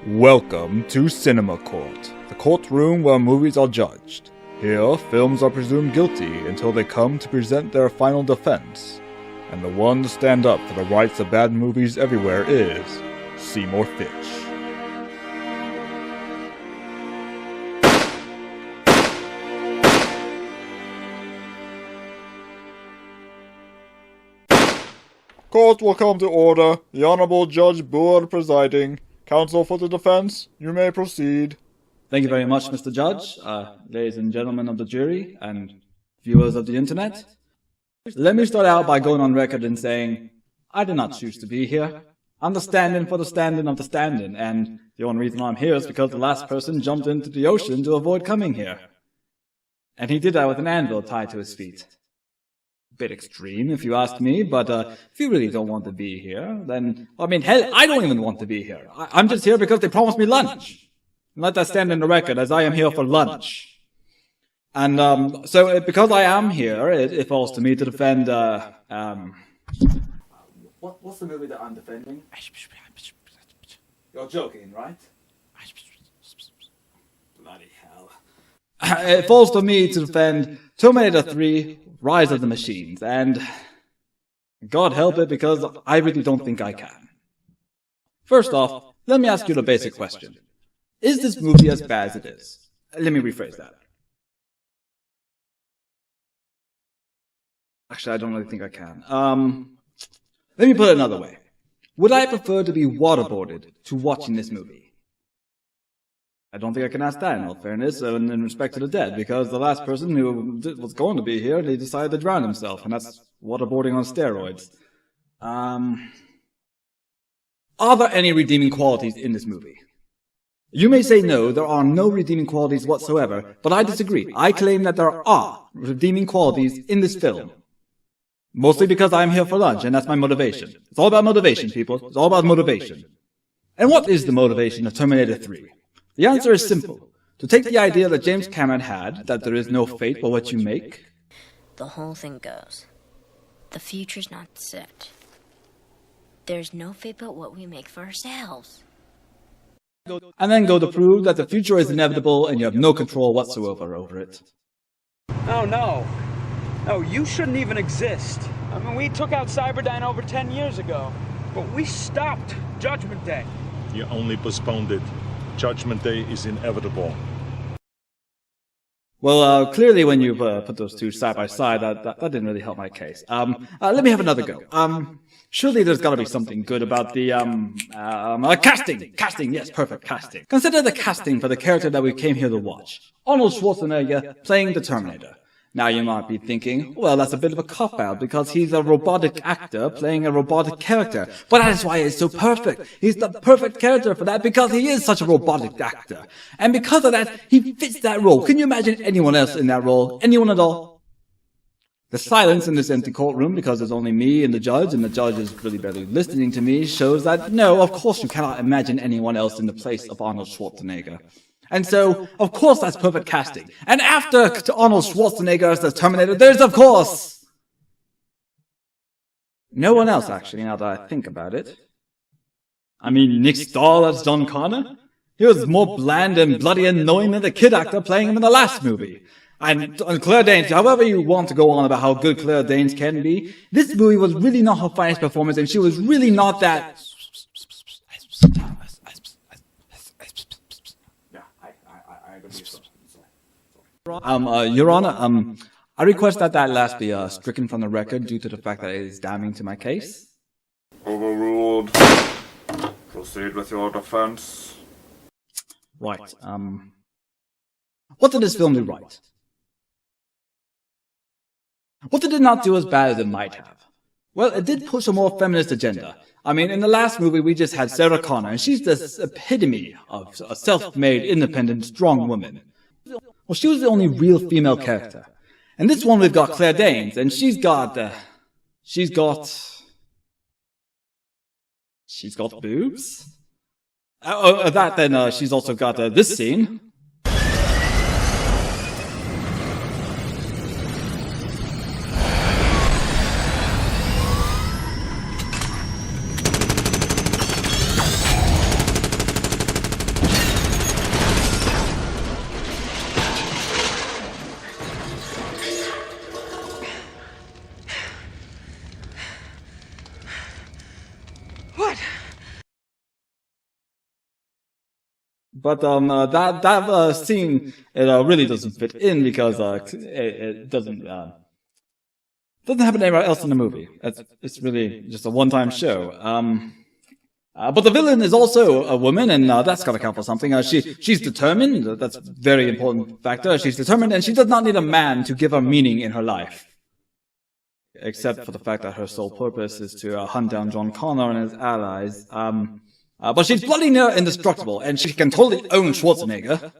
Welcome to Cinema Court, the courtroom where movies are judged. Here, films are presumed guilty until they come to present their final defense. And the one to stand up for the rights of bad movies everywhere is Seymour Fitch. Court will come to order. The Honorable Judge Boord presiding. Counsel for the defense, you may proceed. Thank you very much, Mr. Judge, ladies and gentlemen of the jury, and viewers of the internet. Let me start out by going on record and saying, I did not choose to be here. I'm the stand-in for the stand-in of the stand-in, and the only reason I'm here is because the last person jumped into the ocean to avoid coming here. And he did that with an anvil tied to his feet. Bit extreme, if you ask me, but if you really don't want to be here, then, I mean, hell, I don't even want to be here. I'm just here because they promised me lunch. And let that stand in the record, as I am here for lunch. And so because I am here, it falls to me to defend, what's the movie that I'm defending? You're joking, right? Bloody hell. It falls to me to defend Terminator 3, Rise of the Machines, and God help it, because I really don't think I can. First off, let me ask you the basic question. Is this movie as bad as it is? Let me rephrase that. Actually, I don't really think I can. Let me put it another way. Would I prefer to be waterboarded to watching this movie? I don't think I can ask that in all fairness and in respect to the dead, because the last person who was going to be here, he decided to drown himself, and that's waterboarding on steroids. Are there any redeeming qualities in this movie? You may say no, there are no redeeming qualities whatsoever, but I disagree. I claim that there are redeeming qualities in this film. Mostly because I'm here for lunch, and that's my motivation. It's all about motivation, people. It's all about motivation. And what is the motivation of Terminator 3? The answer is simple. To take the idea that James Cameron had, that there is no fate but what you make. The whole thing goes. The future's not set. There's no fate but what we make for ourselves. And then go to prove that the future is inevitable and you have no control whatsoever over it. Oh, no. No, you shouldn't even exist. I mean, we took out Cyberdyne over 10 years ago, but we stopped Judgment Day. You only postponed it. Judgment Day is inevitable. Well, clearly when you put those two side by side, that didn't really help my case. Let me have another go. Surely there's got to be something good about the casting. Casting, yes, perfect casting. Consider the casting for the character that we came here to watch. Arnold Schwarzenegger playing the Terminator. Now you might be thinking, well, that's a bit of a cop-out because he's a robotic actor playing a robotic character. But that is why he's so perfect. He's the perfect character for that because he is such a robotic actor. And because of that, he fits that role. Can you imagine anyone else in that role? Anyone at all? The silence in this empty courtroom, because there's only me and the judge is really barely listening to me, shows that no, of course you cannot imagine anyone else in the place of Arnold Schwarzenegger. And so, of course, that's perfect casting. And after Arnold Schwarzenegger as the Terminator, there's, of course, no one else, actually, now that I think about it. I mean, Nick Stahl as John Connor? He was more bland and bloody annoying than the kid actor playing him in the last movie. And Claire Danes, however you want to go on about how good Claire Danes can be, this movie was really not her finest performance, and she was really not that... Your Honor, I request that last be stricken from the record due to the fact that it is damning to my case. Overruled. Proceed with your defense. Right, what did this film do right? What did it not do as bad as it might have? Well, it did push a more feminist agenda. I mean, in the last movie, we just had Sarah Connor, and she's the epitome of a self-made, independent, strong woman. Well, she was the only real female character. And this one we've got Claire Danes, and she's got boobs? She's also got this scene. But that scene really doesn't fit in because it doesn't happen anywhere else in the movie. It's really just a one-time show. But the villain is also a woman, and that's got to count for something. She's determined. That's a very important factor. She's determined, and she does not need a man to give her meaning in her life. Except for the fact that her sole purpose is to hunt down John Connor and his allies. But she's bloody near indestructible, and she can totally own Schwarzenegger.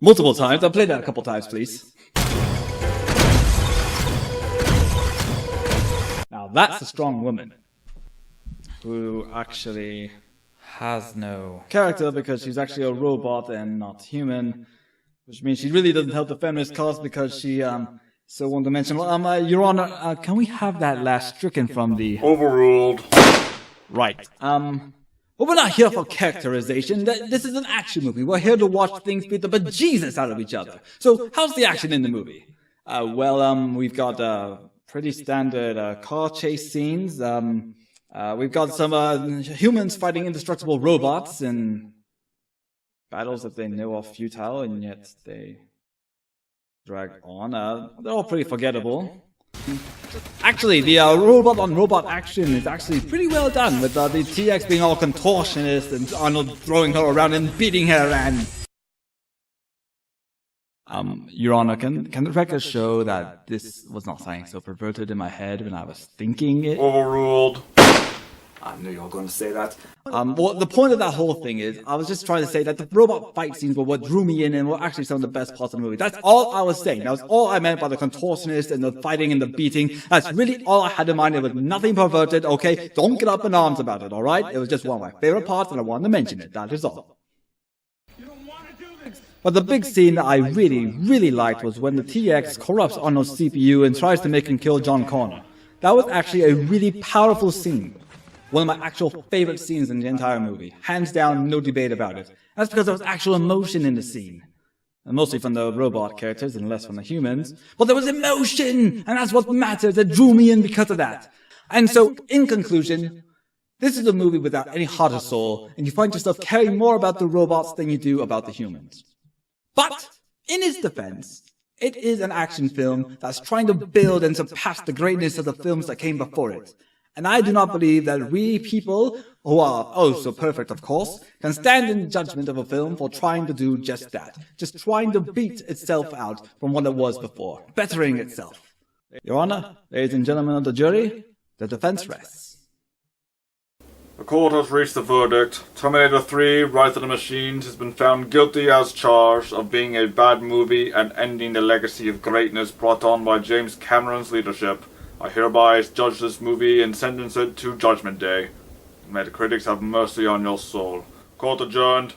Multiple times. I'll play that a couple times, please. Now that's a strong woman who actually has no character because she's actually a robot and not human, which means she really doesn't help the feminist cause because she so one-dimensional. Your Honor, can we have that last stricken from the... Overruled. Right. But we're not here for characterization. This is an action movie. We're here to watch things beat the bejesus out of each other. So, how's the action in the movie? We've got pretty standard car chase scenes. We've got some humans fighting indestructible robots in battles that they know are futile, and yet they drag on. They're all pretty forgettable. Actually, the robot-on-robot action is actually pretty well done, with the TX being all contortionist and Arnold throwing her around and beating her and... Your Honor, can the record show that this was not something so perverted in my head when I was thinking it? Overruled. I knew you were going to say that. Well, the point of that whole thing is, I was just trying to say that the robot fight scenes were what drew me in and were actually some of the best parts of the movie. That's all I was saying. That was all I meant by the contortionist and the fighting and the beating. That's really all I had in mind. It was nothing perverted, okay? Don't get up in arms about it, alright? It was just one of my favorite parts and I wanted to mention it. That is all. But the big scene that I really, really liked was when the TX corrupts Arnold's CPU and tries to make him kill John Connor. That was actually a really powerful scene. One of my actual favorite scenes in the entire movie. Hands down, no debate about it. That's because there was actual emotion in the scene. And mostly from the robot characters and less from the humans. But there was emotion! And that's what matters. It drew me in because of that. And so, in conclusion, this is a movie without any heart or soul, and you find yourself caring more about the robots than you do about the humans. But, in its defense, it is an action film that's trying to build and surpass the greatness of the films that came before it. And I do not believe that we people, who are oh so perfect of course, can stand in judgment of a film for trying to do just that. Just trying to beat itself out from what it was before. Bettering itself. Your Honor, ladies and gentlemen of the jury, the defense rests. The court has reached the verdict. Terminator 3, Rise of the Machines, has been found guilty as charged of being a bad movie and ending the legacy of greatness brought on by James Cameron's leadership. I hereby judge this movie and sentence it to Judgment Day. May the critics have mercy on your soul. Court adjourned.